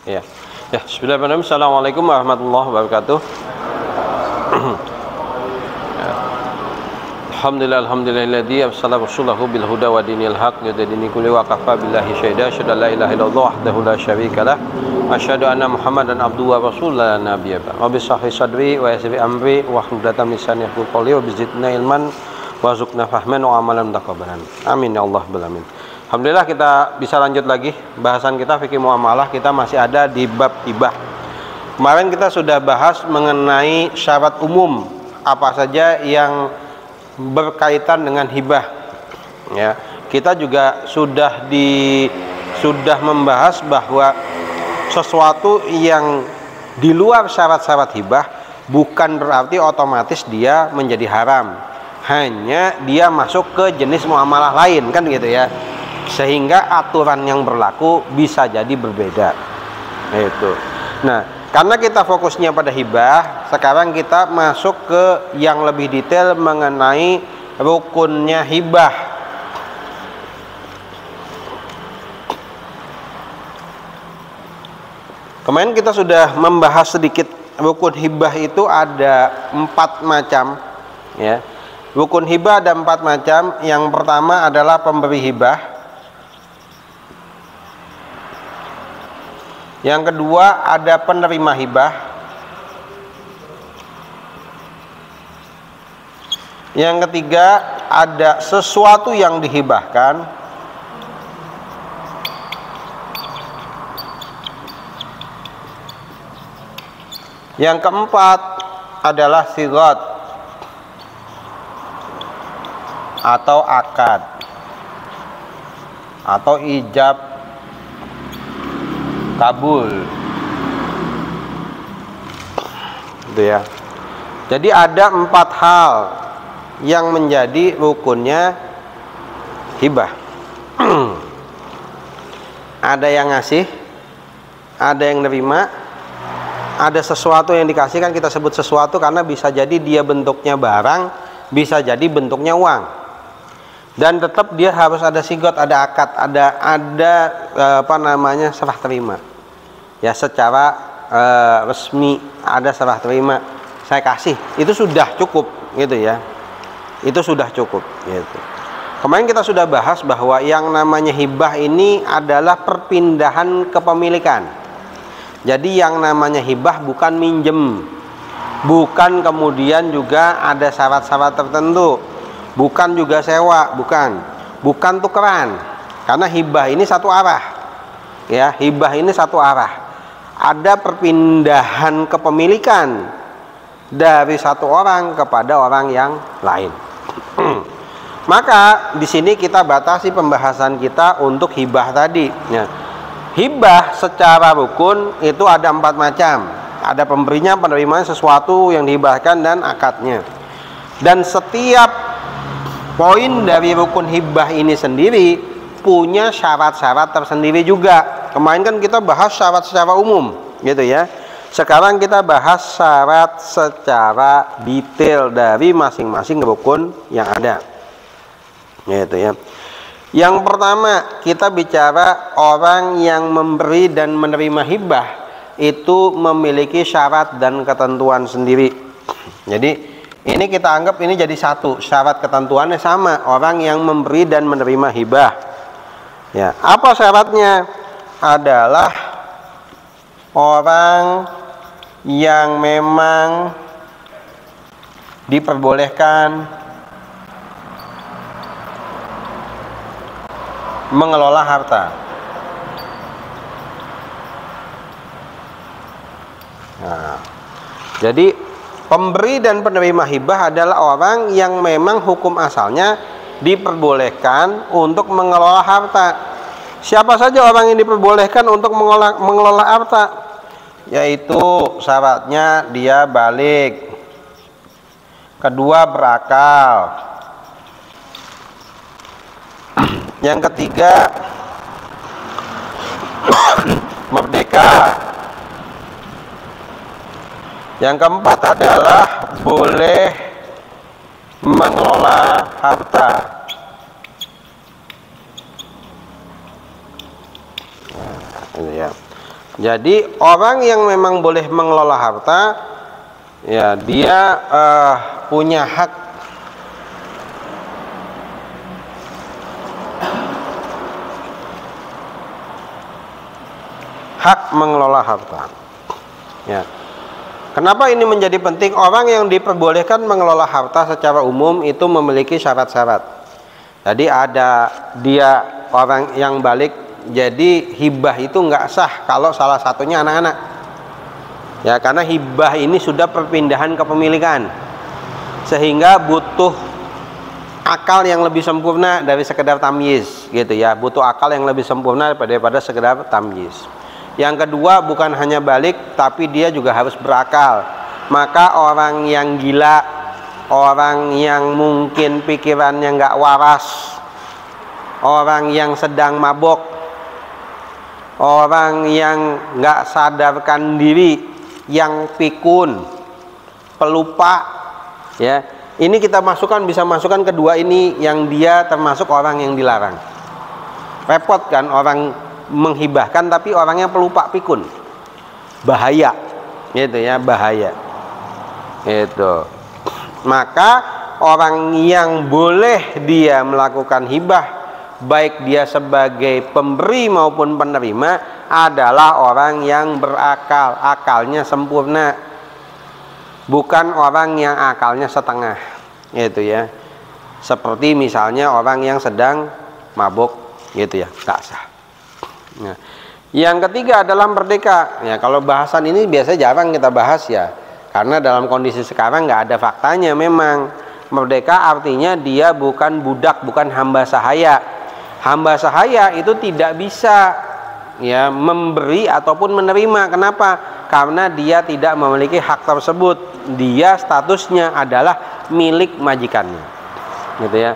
Ya. Ya, bismillahirrahmanirrahim. Assalamualaikum warahmatullahi wabarakatuh. Alhamdulillahilladzi arsala rasulahu bil huda wa dinil haq lidini kulli wa kafa billahi syahida asyhadu an la ilaha illallah wahdahu la syarikalah wa asyhadu anna muhammadan abduhu wa rasuluhu la nabiyya ba'd. Rabbi shrah li sadri wa yassir li amri wahlul 'uqdatam min lisani yafqahu qawli wa zidna ilman warzuqna fahman wa amalan mutaqabbalan. Amin ya Allah rabbal alamin. Alhamdulillah kita bisa lanjut lagi bahasan kita fikih muamalah. Kita masih ada di bab hibah. Kemarin kita sudah bahas mengenai syarat umum apa saja yang berkaitan dengan hibah. Ya, kita juga sudah membahas bahwa sesuatu yang di luar syarat-syarat hibah bukan berarti otomatis dia menjadi haram. Hanya dia masuk ke jenis muamalah lain, kan gitu ya. Sehingga aturan yang berlaku bisa jadi berbeda. Itu. Nah, karena kita fokusnya pada hibah, sekarang kita masuk ke yang lebih detail mengenai rukunnya hibah. Kemarin kita sudah membahas sedikit rukun hibah itu ada 4 macam, ya. Rukun hibah ada 4 macam. Yang pertama adalah pemberi hibah. Yang kedua ada penerima hibah. Yang ketiga ada sesuatu yang dihibahkan. Yang keempat adalah sigat atau akad atau ijab kabul, gitu ya. Jadi ada 4 hal yang menjadi rukunnya hibah. Ada yang ngasih, ada yang nerima, ada sesuatu yang dikasih. Kan kita sebut sesuatu karena bisa jadi dia bentuknya barang, bisa jadi bentuknya uang. Dan tetap dia harus ada sigot, ada akad, ada serah terima. Ya, secara resmi ada serah terima, saya kasih, itu sudah cukup, gitu ya. Itu sudah cukup, gitu. Kemarin kita sudah bahas bahwa yang namanya hibah ini adalah perpindahan kepemilikan. Jadi yang namanya hibah bukan minjem, bukan kemudian juga ada syarat-syarat tertentu, bukan juga sewa, bukan tukeran. Karena hibah ini satu arah, ya. Hibah ini satu arah. Ada perpindahan kepemilikan dari satu orang kepada orang yang lain. Maka di sini kita batasi pembahasan kita untuk hibah tadi. Ya. Hibah secara rukun itu ada 4 macam. Ada pemberinya, penerimanya, sesuatu yang dihibahkan, dan akadnya. Dan setiap poin dari rukun hibah ini sendiri punya syarat-syarat tersendiri juga. Kemarin kan kita bahas syarat secara umum, gitu ya. Sekarang kita bahas syarat secara detail dari masing-masing rukun yang ada, gitu ya. Yang pertama kita bicara orang yang memberi dan menerima hibah itu memiliki syarat dan ketentuan sendiri. Jadi ini kita anggap ini jadi satu, syarat ketentuannya sama, orang yang memberi dan menerima hibah. Ya, apa syaratnya? Adalah orang yang memang diperbolehkan mengelola harta. Nah, jadi pemberi dan penerima hibah adalah orang yang memang hukum asalnya diperbolehkan untuk mengelola harta. Siapa saja orang yang diperbolehkan untuk mengelola harta? Yaitu syaratnya dia balik, kedua berakal, yang ketiga merdeka, yang keempat adalah boleh mengelola harta. Ya. Jadi orang yang memang boleh mengelola harta, ya dia punya hak mengelola harta. Ya. Kenapa ini menjadi penting? Orang yang diperbolehkan mengelola harta secara umum itu memiliki syarat-syarat. Jadi ada dia orang yang balik. Jadi hibah itu nggak sah kalau salah satunya anak-anak. Ya, karena hibah ini sudah perpindahan kepemilikan, sehingga butuh akal yang lebih sempurna dari sekedar tamyiz, gitu ya. Butuh akal yang lebih sempurna daripada sekedar tamyiz. Yang kedua, bukan hanya balik, tapi dia juga harus berakal. Maka orang yang gila, orang yang mungkin pikirannya nggak waras, orang yang sedang mabok, orang yang nggak sadarkan diri, yang pikun, pelupa, ya, ini kita masukkan, bisa masukkan kedua ini, yang dia termasuk orang yang dilarang. Repot kan orang menghibahkan tapi orangnya pelupa, pikun, bahaya, gitu ya, bahaya. Itu. Maka orang yang boleh dia melakukan hibah, baik dia sebagai pemberi maupun penerima, adalah orang yang berakal, akalnya sempurna, bukan orang yang akalnya setengah, gitu ya. Seperti misalnya orang yang sedang mabuk, gitu ya, tak sah. Nah, yang ketiga adalah merdeka. Ya, kalau bahasan ini biasa jarang kita bahas ya, karena dalam kondisi sekarang nggak ada faktanya. Memang merdeka artinya dia bukan budak, bukan hamba sahaya. Hamba sahaya itu tidak bisa ya memberi ataupun menerima. Kenapa? Karena dia tidak memiliki hak tersebut. Dia statusnya adalah milik majikannya, gitu ya.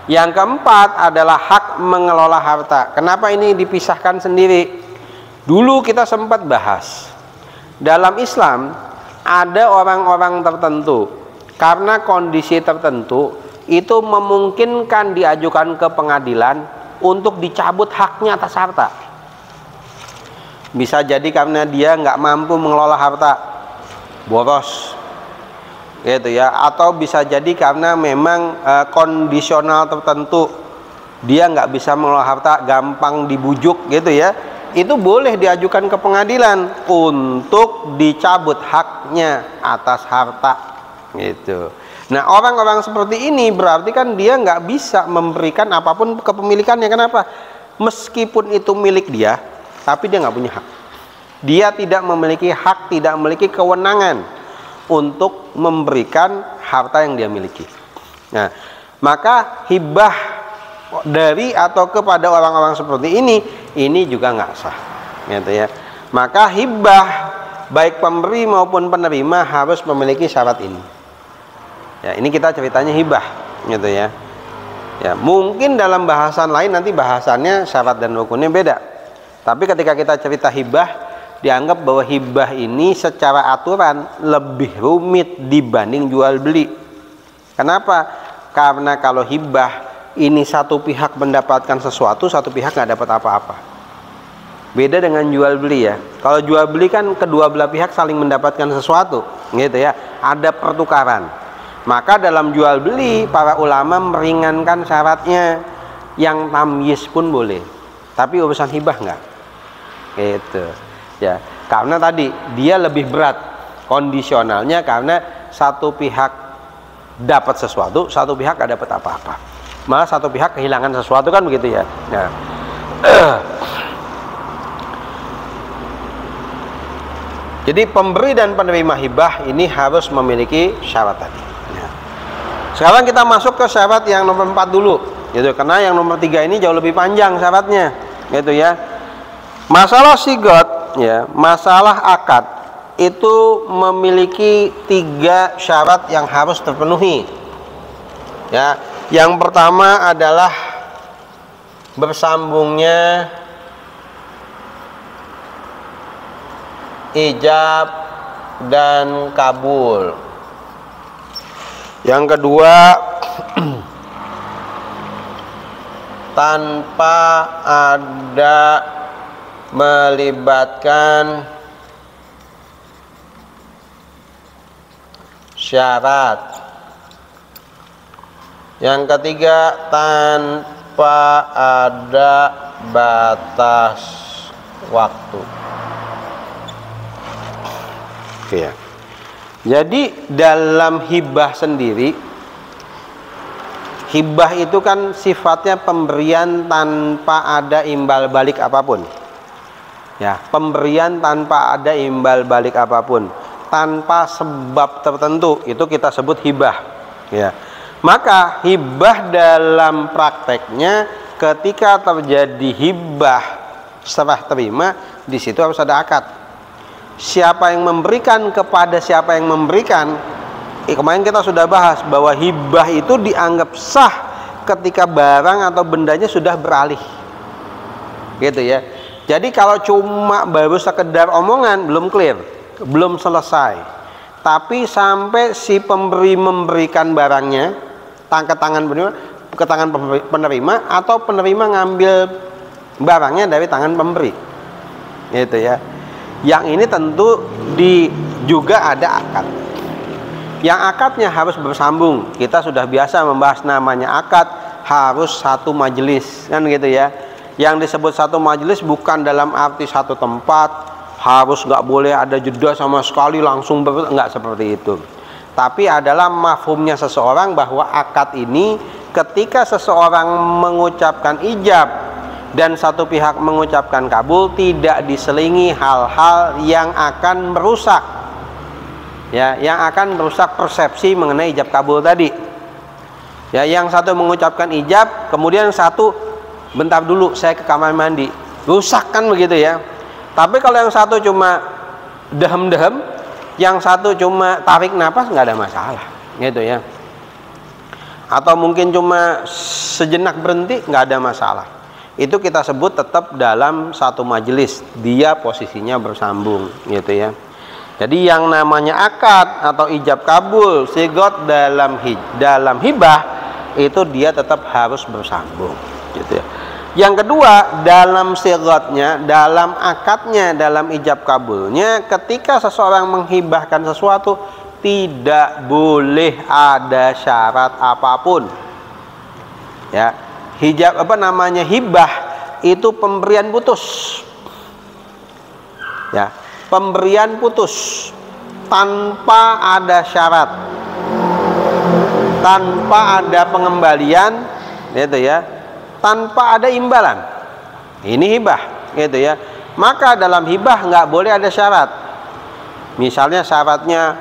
Yang keempat adalah hak mengelola harta. Kenapa ini dipisahkan sendiri? Dulu kita sempat bahas, dalam Islam ada orang-orang tertentu karena kondisi tertentu itu memungkinkan diajukan ke pengadilan untuk dicabut haknya atas harta. Bisa jadi karena dia nggak mampu mengelola harta, boros, gitu ya. Atau bisa jadi karena memang kondisional tertentu, dia nggak bisa mengelola harta, gampang dibujuk, gitu ya. Itu boleh diajukan ke pengadilan untuk dicabut haknya atas harta, gitu. Nah, orang-orang seperti ini berarti kan dia nggak bisa memberikan apapun kepemilikannya. Kenapa? Meskipun itu milik dia, tapi dia nggak punya hak. Dia tidak memiliki hak, tidak memiliki kewenangan untuk memberikan harta yang dia miliki. Nah, maka hibah dari atau kepada orang-orang seperti ini juga nggak sah, gitu ya. Maka hibah baik pemberi maupun penerima harus memiliki syarat ini. Ya, ini kita ceritanya hibah, gitu ya. Ya, mungkin dalam bahasan lain nanti bahasannya syarat dan rukunnya beda. Tapi ketika kita cerita hibah, dianggap bahwa hibah ini secara aturan lebih rumit dibanding jual beli. Kenapa? Karena kalau hibah ini satu pihak mendapatkan sesuatu, satu pihak nggak dapat apa-apa. Beda dengan jual beli ya. Kalau jual beli kan kedua belah pihak saling mendapatkan sesuatu, gitu ya. Ada pertukaran. Maka dalam jual beli para ulama meringankan syaratnya, yang tamyiz pun boleh, tapi urusan hibah enggak, gitu ya. Karena tadi dia lebih berat kondisionalnya, karena satu pihak dapat sesuatu, satu pihak nggak dapat apa-apa, malah satu pihak kehilangan sesuatu, kan begitu ya. Nah, jadi pemberi dan penerima hibah ini harus memiliki syarat tadi. Sekarang kita masuk ke syarat yang nomor 4 dulu, gitu. Karena yang nomor 3 ini jauh lebih panjang syaratnya, gitu ya. Masalah sigot, ya, masalah akad itu memiliki 3 syarat yang harus terpenuhi. Ya, yang pertama adalah bersambungnya ijab dan kabul. Yang kedua, tanpa ada melibatkan syarat. Yang ketiga, tanpa ada batas waktu. Oke ya. Jadi dalam hibah sendiri, hibah itu kan sifatnya pemberian tanpa ada imbal balik apapun. Ya, pemberian tanpa ada imbal balik apapun, tanpa sebab tertentu, itu kita sebut hibah. Ya. Maka hibah dalam prakteknya, ketika terjadi hibah serah terima, di situ harus ada akad. Siapa yang memberikan kepada siapa yang memberikan. Kemarin kita sudah bahas bahwa hibah itu dianggap sah ketika barang atau bendanya sudah beralih, gitu ya. Jadi kalau cuma baru sekedar omongan, belum clear, belum selesai. Tapi sampai si pemberi memberikan barangnya ke tangan penerima, atau penerima ngambil barangnya dari tangan pemberi, gitu ya. Yang ini tentu juga ada akad. Yang akadnya harus bersambung. Kita sudah biasa membahas namanya akad, harus satu majelis, kan gitu ya. Yang disebut satu majelis bukan dalam arti satu tempat, harus nggak boleh ada jeda sama sekali langsung nggak seperti itu. Tapi adalah mafhumnya seseorang bahwa akad ini ketika seseorang mengucapkan ijab dan satu pihak mengucapkan kabul, tidak diselingi hal-hal yang akan merusak, ya, yang akan merusak persepsi mengenai ijab kabul tadi. Ya, yang satu mengucapkan ijab, kemudian satu bentar dulu saya ke kamar mandi, rusak kan begitu ya. Tapi kalau yang satu cuma dehem-dehem, yang satu cuma tarik napas, nggak ada masalah, gitu ya. Atau mungkin cuma sejenak berhenti, nggak ada masalah. Itu kita sebut tetap dalam satu majelis, dia posisinya bersambung, gitu ya. Jadi yang namanya akad atau ijab kabul sigot dalam hibah itu dia tetap harus bersambung, gitu ya. Yang kedua, dalam sigotnya, dalam akadnya, dalam ijab kabulnya, ketika seseorang menghibahkan sesuatu, tidak boleh ada syarat apapun. Ya. Hibah itu pemberian putus, ya, pemberian putus tanpa ada syarat, tanpa ada pengembalian, gitu ya, tanpa ada imbalan. Ini hibah, gitu ya. Maka dalam hibah nggak boleh ada syarat. Misalnya syaratnya,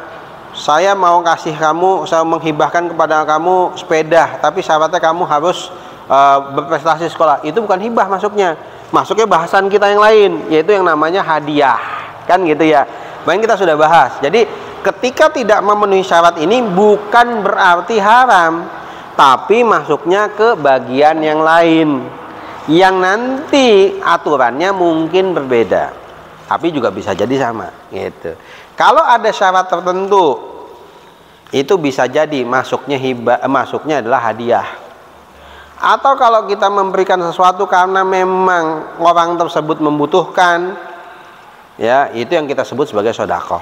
saya mau kasih kamu, saya menghibahkan kepada kamu sepeda, tapi syaratnya kamu harus berprestasi sekolah. Itu bukan hibah masuknya bahasan kita yang lain, yaitu yang namanya hadiah, kan gitu ya. Baik, kita sudah bahas. Jadi ketika tidak memenuhi syarat ini bukan berarti haram, tapi masuknya ke bagian yang lain yang nanti aturannya mungkin berbeda, tapi juga bisa jadi sama, gitu. Kalau ada syarat tertentu, itu bisa jadi masuknya hibah, masuknya adalah hadiah. Atau kalau kita memberikan sesuatu karena memang orang tersebut membutuhkan, ya, itu yang kita sebut sebagai sedekah,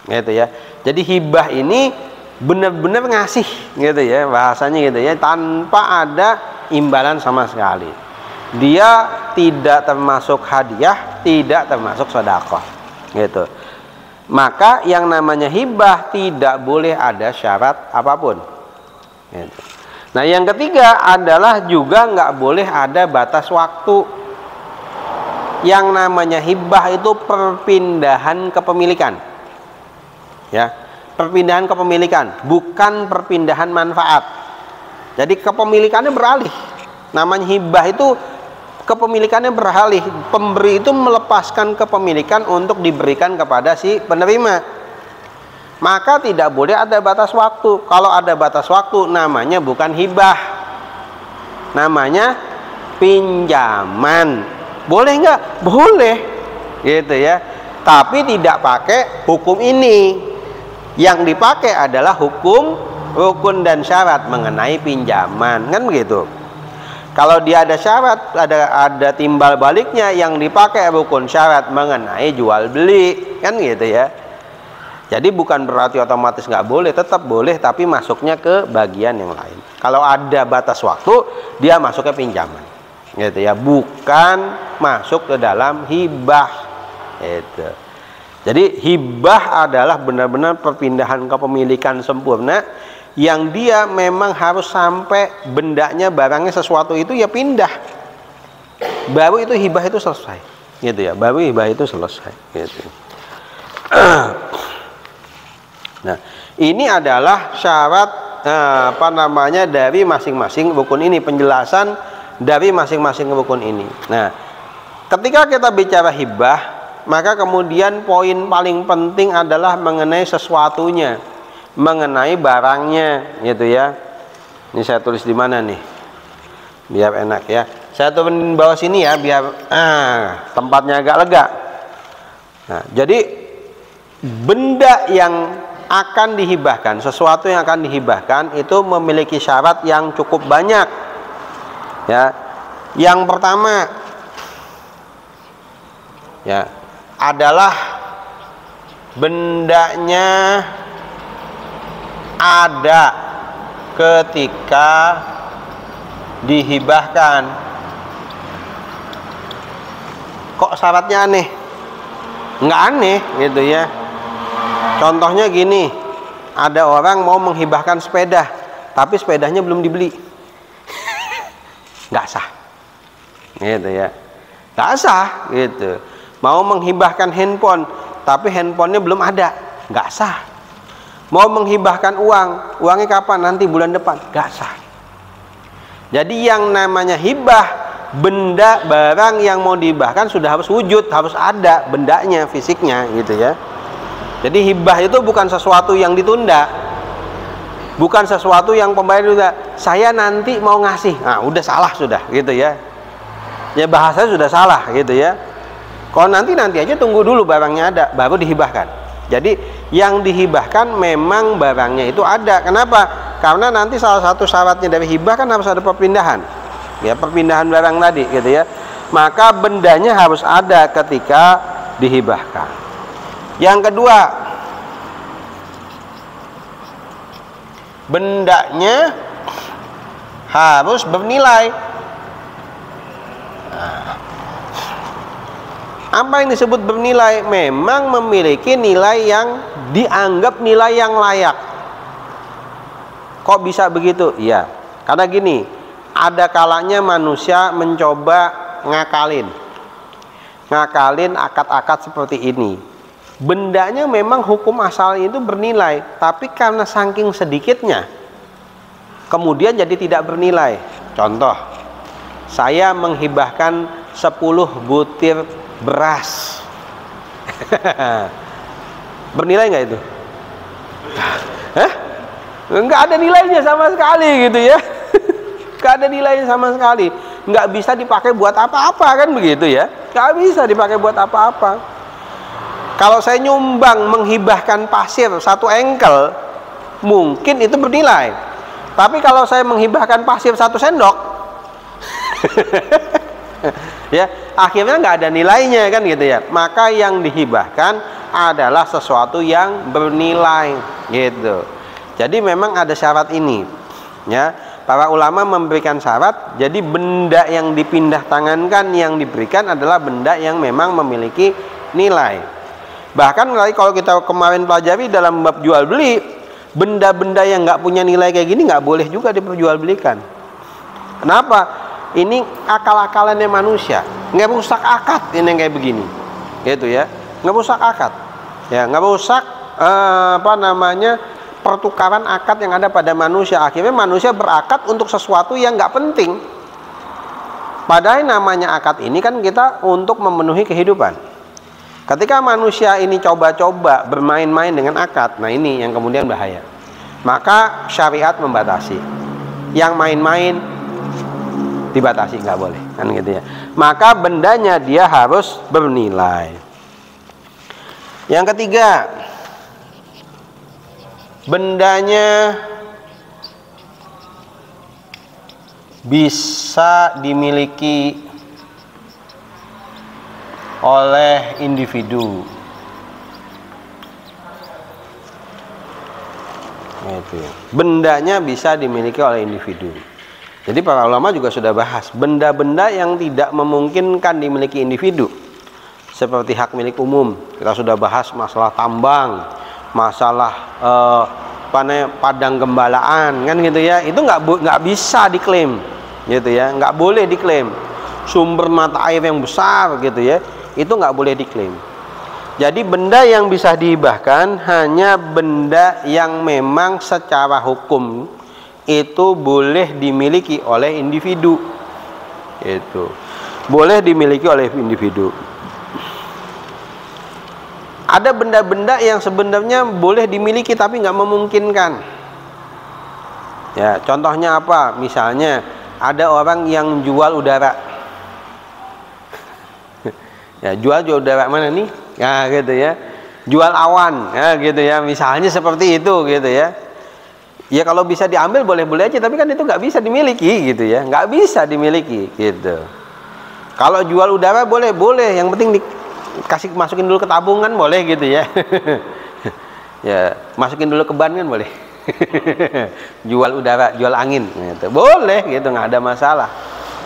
gitu ya. Jadi hibah ini benar-benar ngasih, gitu ya, bahasanya gitu ya, tanpa ada imbalan sama sekali. Dia tidak termasuk hadiah, tidak termasuk sedekah, gitu. Maka yang namanya hibah tidak boleh ada syarat apapun, gitu. Nah, yang ketiga adalah juga nggak boleh ada batas waktu. Yang namanya hibah itu perpindahan kepemilikan, ya, perpindahan kepemilikan, bukan perpindahan manfaat. Jadi kepemilikannya beralih. Namanya hibah itu kepemilikannya beralih. Pemberi itu melepaskan kepemilikan untuk diberikan kepada si penerima. Maka tidak boleh ada batas waktu. Kalau ada batas waktu, namanya bukan hibah, namanya pinjaman. Boleh nggak? Boleh, gitu ya. Tapi tidak pakai hukum ini. Yang dipakai adalah hukum rukun dan syarat mengenai pinjaman, kan begitu. Kalau dia ada syarat, ada timbal baliknya yang dipakai rukun syarat mengenai jual beli, kan gitu ya. Jadi bukan berarti otomatis nggak boleh, tetap boleh, tapi masuknya ke bagian yang lain. Kalau ada batas waktu, dia masuk ke pinjaman, gitu ya, bukan masuk ke dalam hibah. Gitu. Jadi hibah adalah benar-benar perpindahan kepemilikan sempurna, yang dia memang harus sampai bendanya, barangnya, sesuatu itu ya pindah, baru itu hibah itu selesai, gitu ya, baru hibah itu selesai, gitu. Nah, ini adalah syarat dari masing-masing rukun ini, penjelasan dari masing-masing rukun ini. Nah, ketika kita bicara hibah, maka kemudian poin paling penting adalah mengenai sesuatunya, mengenai barangnya, gitu ya. Ini saya tulis di mana nih? Biar enak ya. Saya turunin bawah sini ya, biar tempatnya agak lega. Nah, jadi benda yang akan dihibahkan, sesuatu yang akan dihibahkan itu memiliki syarat yang cukup banyak. Ya. Yang pertama ya adalah bendanya ada ketika dihibahkan. Kok syaratnya aneh? Nggak aneh, gitu ya. Contohnya gini, ada orang mau menghibahkan sepeda, tapi sepedanya belum dibeli, nggak sah, gitu ya, nggak sah, gitu. Mau menghibahkan handphone, tapi handphonenya belum ada, nggak sah. Mau menghibahkan uang, uangnya kapan? Nanti bulan depan, nggak sah. Jadi yang namanya hibah, benda, barang yang mau dihibahkan sudah harus wujud, harus ada bendanya, fisiknya, gitu ya. Jadi hibah itu bukan sesuatu yang ditunda, bukan sesuatu yang pembayar juga. Saya nanti mau ngasih, nah udah salah sudah, gitu ya. Ya bahasanya sudah salah, gitu ya. Kalau nanti aja, tunggu dulu barangnya ada, baru dihibahkan. Jadi yang dihibahkan memang barangnya itu ada. Kenapa? Karena nanti salah satu syaratnya dari hibah kan harus ada perpindahan, ya, perpindahan barang tadi, gitu ya. Maka bendanya harus ada ketika dihibahkan. Yang kedua, bendanya harus bernilai. Apa yang disebut bernilai? Memang memiliki nilai yang dianggap nilai yang layak. Kok bisa begitu? Iya, karena gini, ada kalanya manusia mencoba ngakalin akad-akad seperti ini. Bendanya memang hukum asalnya itu bernilai, tapi karena saking sedikitnya kemudian jadi tidak bernilai. Contoh, saya menghibahkan 10 butir beras. Bernilai nggak itu? Hah? Nggak ada nilainya sama sekali, gitu ya. Nggak ada nilainya sama sekali, nggak bisa dipakai buat apa-apa, kan begitu ya. Nggak bisa dipakai buat apa-apa. Kalau saya nyumbang menghibahkan pasir 1 engkel, mungkin itu bernilai. Tapi kalau saya menghibahkan pasir 1 sendok, ya akhirnya nggak ada nilainya, kan gitu ya. Maka yang dihibahkan adalah sesuatu yang bernilai, gitu. Jadi memang ada syarat ini, ya. Para ulama memberikan syarat. Jadi benda yang dipindah tangankan, yang diberikan adalah benda yang memang memiliki nilai. Bahkan kalau kita kemarin pelajari dalam bab jual beli, benda-benda yang nggak punya nilai kayak gini nggak boleh juga diperjualbelikan. Kenapa? Ini akal-akalannya manusia, nggak rusak akad ini yang kayak begini, gitu ya, nggak rusak akad, ya, nggak rusak pertukaran akad yang ada pada manusia. Akhirnya manusia berakad untuk sesuatu yang nggak penting. Padahal namanya akad ini kan kita untuk memenuhi kehidupan. Ketika manusia ini coba-coba bermain-main dengan akad, nah ini yang kemudian bahaya. Maka syariat membatasi. Yang main-main dibatasi, nggak boleh, kan gitu ya. Maka bendanya dia harus bernilai. Yang ketiga, bisa dimiliki oleh individu. Bendanya bisa dimiliki oleh individu. Jadi para ulama juga sudah bahas benda-benda yang tidak memungkinkan dimiliki individu, seperti hak milik umum. Kita sudah bahas masalah tambang, masalah padang gembalaan, kan gitu ya. Itu nggak bisa diklaim, gitu ya. Nggak boleh diklaim. Sumber mata air yang besar, gitu ya, itu nggak boleh diklaim. Jadi benda yang bisa dihibahkan hanya benda yang memang secara hukum itu boleh dimiliki oleh individu. Itu boleh dimiliki oleh individu. Ada benda-benda yang sebenarnya boleh dimiliki tapi nggak memungkinkan. Ya, contohnya apa? Misalnya ada orang yang jual udara. Ya, jual udara mana nih? Ya, gitu ya. Jual awan, ya gitu ya. Misalnya seperti itu, gitu ya. Ya kalau bisa diambil boleh-boleh aja, tapi kan itu nggak bisa dimiliki, gitu ya. Nggak bisa dimiliki, gitu. Kalau jual udara boleh, yang penting dikasih masukin dulu ke tabungan boleh, gitu ya. Ya, masukin dulu ke ban kan boleh. Jual udara, jual angin, gitu. Boleh, gitu, nggak ada masalah.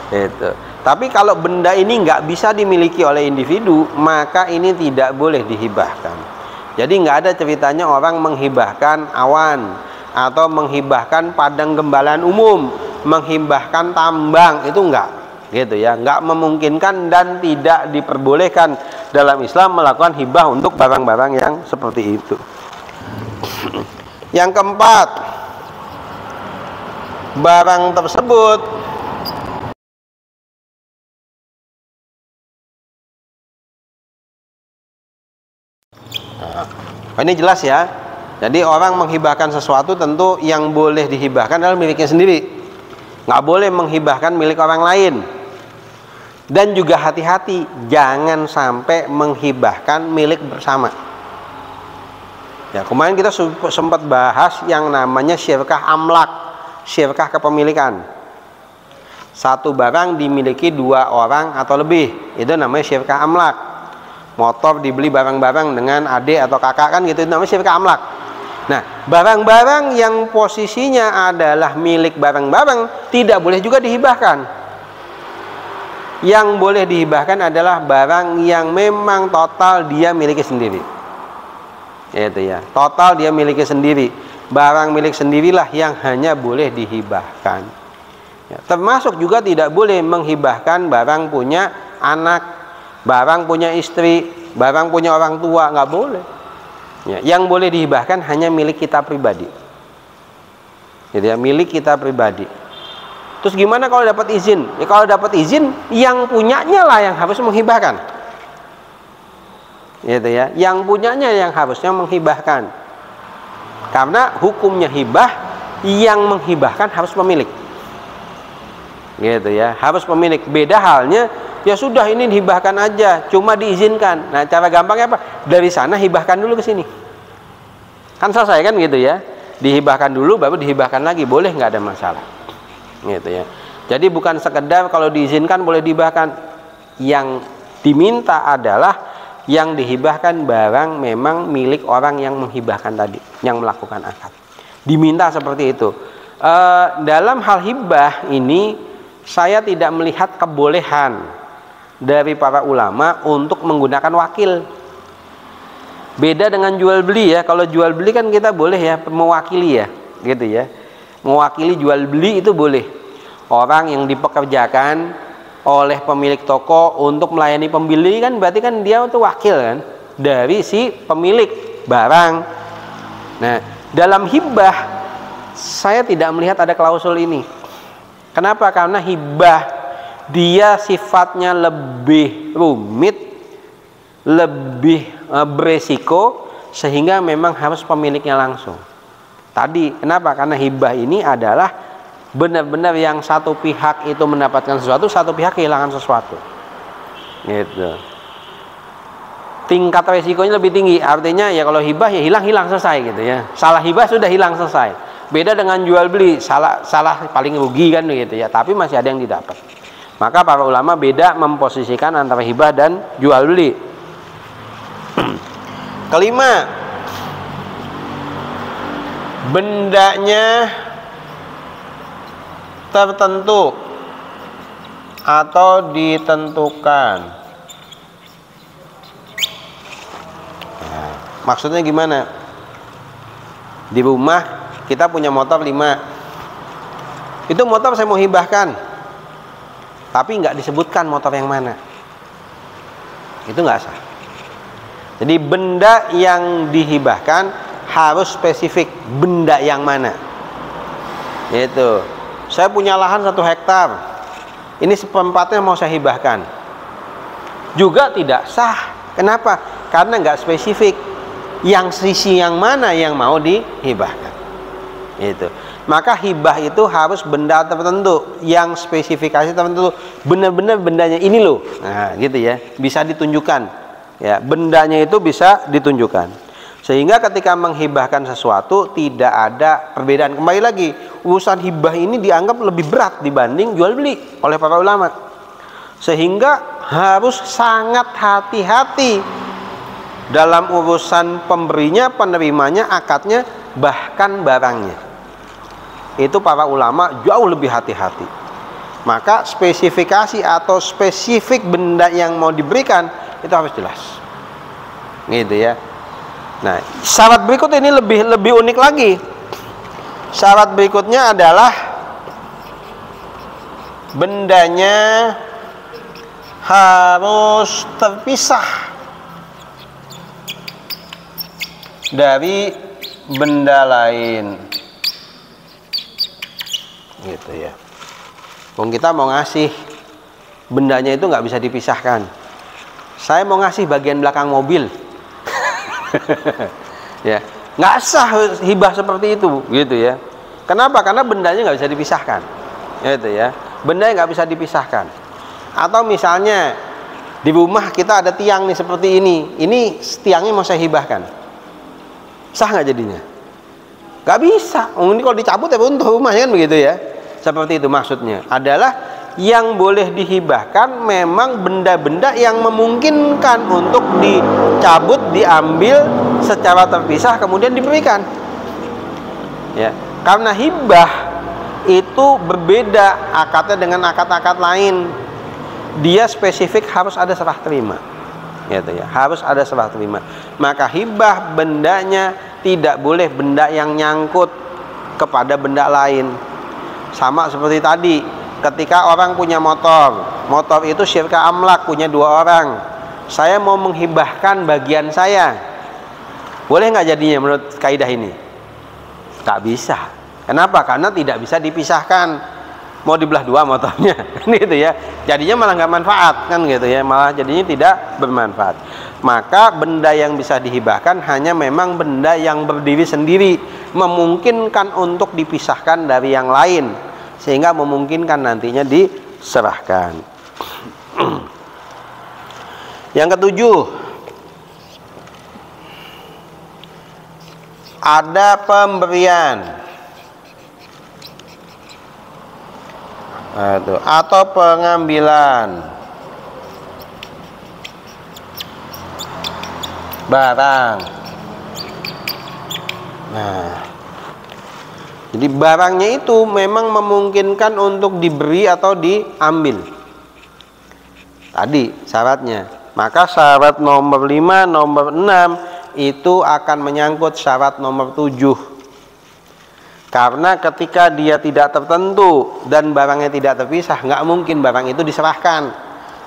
Gitu. Tapi kalau benda ini nggak bisa dimiliki oleh individu, maka ini tidak boleh dihibahkan. Jadi nggak ada ceritanya orang menghibahkan awan atau menghibahkan padang gembalaan umum, menghibahkan tambang, itu enggak, gitu ya. Nggak memungkinkan dan tidak diperbolehkan dalam Islam melakukan hibah untuk barang-barang yang seperti itu. Yang keempat, barang tersebut ini jelas ya. Jadi orang menghibahkan sesuatu tentu yang boleh dihibahkan adalah miliknya sendiri. Nggak boleh menghibahkan milik orang lain. Dan juga hati-hati, jangan sampai menghibahkan milik bersama. Ya, kemarin kita sempat bahas yang namanya syirkah amlak, syirkah kepemilikan. Satu barang dimiliki dua orang atau lebih, itu namanya syirkah amlak. Motor dibeli barang-barang dengan adik atau kakak, kan gitu, itu namanya syirkah amlak. Nah, barang-barang yang posisinya adalah milik barang-barang tidak boleh juga dihibahkan. Yang boleh dihibahkan adalah barang yang memang total dia miliki sendiri. Itu ya, total dia miliki sendiri. Barang milik sendirilah yang hanya boleh dihibahkan. Ya, termasuk juga tidak boleh menghibahkan barang punya anak, barang punya istri, barang punya orang tua, nggak boleh. Ya, yang boleh dihibahkan hanya milik kita pribadi. Jadi ya, milik kita pribadi. Terus gimana kalau dapat izin? Ya kalau dapat izin, yang punyanya lah yang harus menghibahkan. Gitu ya, yang punyanya yang harusnya menghibahkan. Karena hukumnya hibah, yang menghibahkan harus pemilik. Gitu ya, harus pemilik. Beda halnya, ya sudah ini dihibahkan aja, cuma diizinkan. Nah, cara gampangnya apa? Dari sana hibahkan dulu ke sini. Kan selesai kan gitu ya. Dihibahkan dulu baru dihibahkan lagi, boleh, nggak ada masalah. Gitu ya. Jadi bukan sekedar kalau diizinkan boleh dihibahkan. Yang diminta adalah yang dihibahkan barang memang milik orang yang menghibahkan tadi, yang melakukan akad. Diminta seperti itu. Dalam hal hibah ini saya tidak melihat kebolehan dari para ulama untuk menggunakan wakil. Beda dengan jual beli ya. Kalau jual beli kan kita boleh ya mewakili ya, gitu ya. Mewakili jual beli itu boleh. Orang yang dipekerjakan oleh pemilik toko untuk melayani pembeli kan berarti kan dia itu wakil kan dari si pemilik barang. Nah, dalam hibah saya tidak melihat ada klausul ini. Kenapa? Karena hibah dia sifatnya lebih rumit, lebih beresiko, sehingga memang harus pemiliknya langsung. Tadi kenapa? Karena hibah ini adalah benar-benar yang satu pihak itu mendapatkan sesuatu, satu pihak kehilangan sesuatu. Gitu. Tingkat resikonya lebih tinggi. Artinya ya kalau hibah ya hilang selesai gitu ya. Salah hibah sudah hilang selesai. Beda dengan jual beli, salah paling rugi kan gitu ya, tapi masih ada yang didapat. Maka para ulama beda memposisikan antara hibah dan jual beli. Kelima, bendanya tertentu atau ditentukan. Nah, maksudnya gimana? Di rumah kita punya motor 5. Itu motor saya mau hibahkan, tapi nggak disebutkan motor yang mana. Itu nggak sah. Jadi benda yang dihibahkan harus spesifik benda yang mana. Itu. Saya punya lahan 1 hektar. Ini 1/4-nya mau saya hibahkan. Juga tidak sah. Kenapa? Karena nggak spesifik. Yang sisi yang mana yang mau dihibahkan. Itu. Maka hibah itu harus benda tertentu yang spesifikasi tertentu, benar-benar bendanya ini loh. Nah, gitu ya. Bisa ditunjukkan. Ya, bendanya itu bisa ditunjukkan. Sehingga ketika menghibahkan sesuatu tidak ada perbedaan. Kembali lagi, urusan hibah ini dianggap lebih berat dibanding jual beli oleh para ulama. Sehingga harus sangat hati-hati dalam urusan pemberinya, penerimanya, akadnya, bahkan barangnya. Itu para ulama jauh lebih hati-hati. Maka spesifikasi atau spesifik benda yang mau diberikan itu harus jelas. Gitu ya. Nah, syarat berikut ini lebih unik lagi. Syarat berikutnya adalah bendanya harus terpisah dari benda lain. Gitu ya. Kita mau ngasih bendanya itu nggak bisa dipisahkan. Saya mau ngasih bagian belakang mobil. Ya, nggak sah hibah seperti itu, gitu ya. Kenapa? Karena bendanya nggak bisa dipisahkan, gitu ya. Bendanya nggak bisa dipisahkan. Atau misalnya di rumah kita ada tiang nih seperti ini tiangnya mau saya hibahkan, sah nggak jadinya? Nggak bisa. Ini kalau dicabut ya untuk rumahnya kan begitu ya. Seperti itu maksudnya. Adalah yang boleh dihibahkan memang benda-benda yang memungkinkan untuk dicabut, diambil secara terpisah kemudian diberikan. Ya, karena hibah itu berbeda akadnya dengan akad-akad lain. Dia spesifik harus ada serah terima. Gitu ya, harus ada serah terima. Maka hibah bendanya tidak boleh benda yang nyangkut kepada benda lain. Sama seperti tadi, ketika orang punya motor itu syirka amlak, punya 2 orang. Saya mau menghibahkan bagian saya, boleh nggak jadinya menurut kaidah ini? Tak bisa. Kenapa? Karena tidak bisa dipisahkan. Mau dibelah 2 motornya, gitu ya. Jadinya malah nggak manfaat kan, gitu ya. Malah jadinya tidak bermanfaat. Maka benda yang bisa dihibahkan hanya memang benda yang berdiri sendiri, memungkinkan untuk dipisahkan dari yang lain, sehingga memungkinkan nantinya diserahkan. Yang ketujuh, ada pemberian atau pengambilan barang. Nah, jadi barangnya itu memang memungkinkan untuk diberi atau diambil. Tadi syaratnya. Maka syarat nomor 5, nomor 6 itu akan menyangkut syarat nomor 7. Karena ketika dia tidak tertentu dan barangnya tidak terpisah, nggak mungkin barang itu diserahkan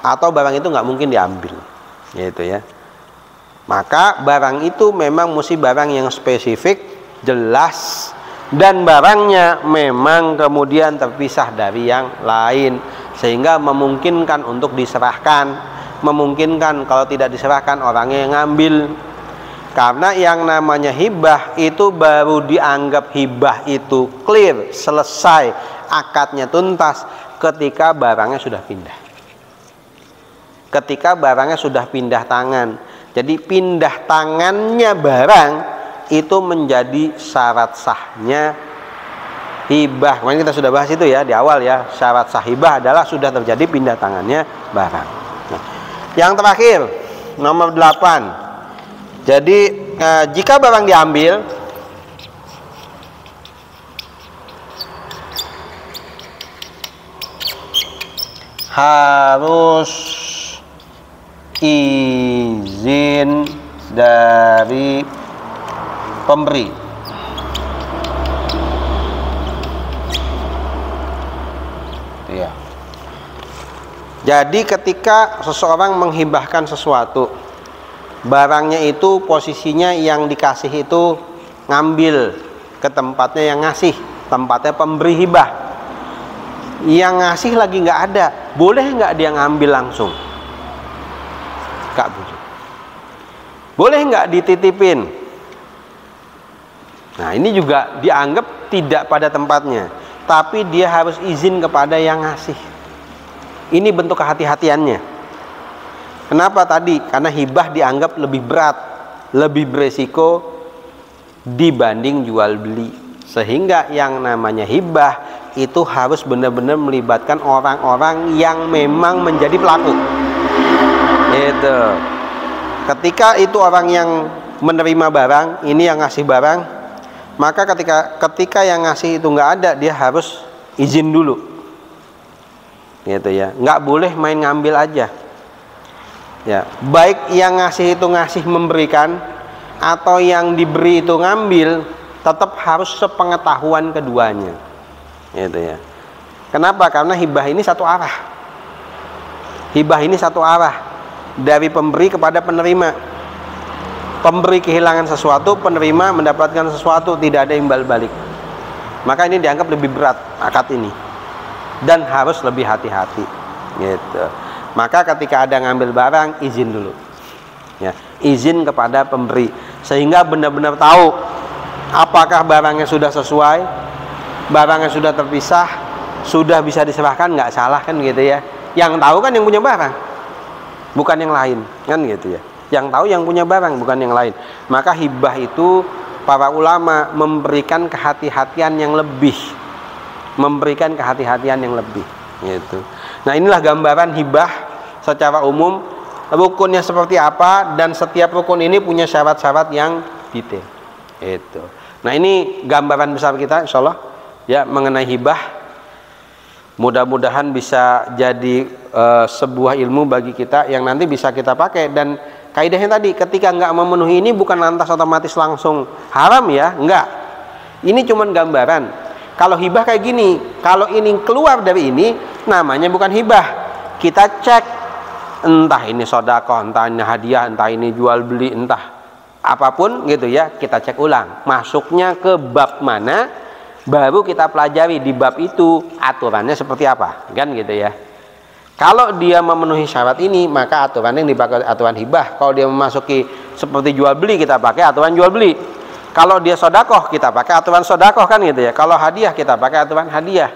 atau barang itu nggak mungkin diambil, gitu ya. Maka barang itu memang mesti barang yang spesifik, jelas, dan barangnya memang kemudian terpisah dari yang lain, sehingga memungkinkan untuk diserahkan, memungkinkan kalau tidak diserahkan orangnya yang ngambil. Karena yang namanya hibah itu baru dianggap hibah itu clear, selesai, akadnya tuntas ketika barangnya sudah pindah. Ketika barangnya sudah pindah tangan. Jadi pindah tangannya barang itu menjadi syarat sahnya hibah. Kemarin kita sudah bahas itu ya di awal ya. Syarat sah hibah adalah sudah terjadi pindah tangannya barang. Nah, yang terakhir nomor 8. Jadi jika barang diambil harus izin dari pemberi. Ya. Jadi ketika seseorang menghibahkan sesuatu, barangnya itu posisinya yang dikasih itu ngambil ke tempatnya yang ngasih, tempatnya pemberi hibah. Yang ngasih lagi nggak ada, boleh nggak dia ngambil langsung? Nggak boleh. Boleh nggak dititipin? Nah ini juga dianggap tidak pada tempatnya, tapi dia harus izin kepada yang ngasih. Ini bentuk kehati-hatiannya. Kenapa tadi? Karena hibah dianggap lebih berat, lebih beresiko dibanding jual beli. Sehingga yang namanya hibah itu harus benar-benar melibatkan orang-orang yang memang menjadi pelaku. Itu. Ketika itu orang yang menerima barang, ini yang ngasih barang, maka ketika yang ngasih itu nggak ada, dia harus izin dulu. Gitu ya. Nggak boleh main ngambil aja. Ya, baik yang ngasih itu ngasih memberikan atau yang diberi itu ngambil, tetap harus sepengetahuan keduanya. Gitu ya. Kenapa? Karena hibah ini satu arah. Hibah ini satu arah dari pemberi kepada penerima. Pemberi kehilangan sesuatu, penerima mendapatkan sesuatu, tidak ada imbal balik. Maka ini dianggap lebih berat akad ini dan harus lebih hati-hati. Gitu. Maka ketika ada ngambil barang, izin dulu. Ya, izin kepada pemberi sehingga benar-benar tahu apakah barangnya sudah sesuai, barangnya sudah terpisah, sudah bisa diserahkan, nggak salah kan gitu ya. Yang tahu kan yang punya barang, bukan yang lain kan gitu ya. Yang tahu yang punya barang, bukan yang lain. Maka hibah itu para ulama memberikan kehati-hatian yang lebih, memberikan kehati-hatian yang lebih gitu. Nah inilah gambaran hibah secara umum, rukunnya seperti apa, dan setiap rukun ini punya syarat-syarat yang detail itu. Nah ini gambaran besar kita insya Allah ya mengenai hibah. Mudah-mudahan bisa jadi sebuah ilmu bagi kita yang nanti bisa kita pakai. Dan kaidahnya tadi, ketika nggak memenuhi ini bukan lantas otomatis langsung haram ya, enggak. Ini cuman gambaran. Kalau hibah kayak gini, kalau ini keluar dari ini, namanya bukan hibah. Kita cek, entah ini sedekah, entah ini hadiah, entah ini jual beli, entah apapun gitu ya, kita cek ulang. Masuknya ke bab mana, baru kita pelajari di bab itu aturannya seperti apa, kan gitu ya. Kalau dia memenuhi syarat ini, maka aturannya yang dipakai aturan hibah. Kalau dia memasuki seperti jual beli, kita pakai aturan jual beli. Kalau dia sodakoh, kita pakai aturan sodakoh kan gitu ya. Kalau hadiah, kita pakai aturan hadiah.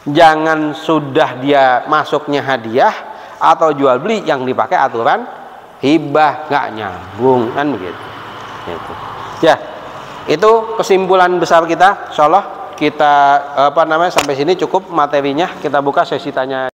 Jangan sudah dia masuknya hadiah atau jual beli yang dipakai aturan hibah, nggak nyambung kan begitu. Gitu. Ya, itu kesimpulan besar kita. Insyaallah kita sampai sini cukup materinya. Kita buka sesi tanya.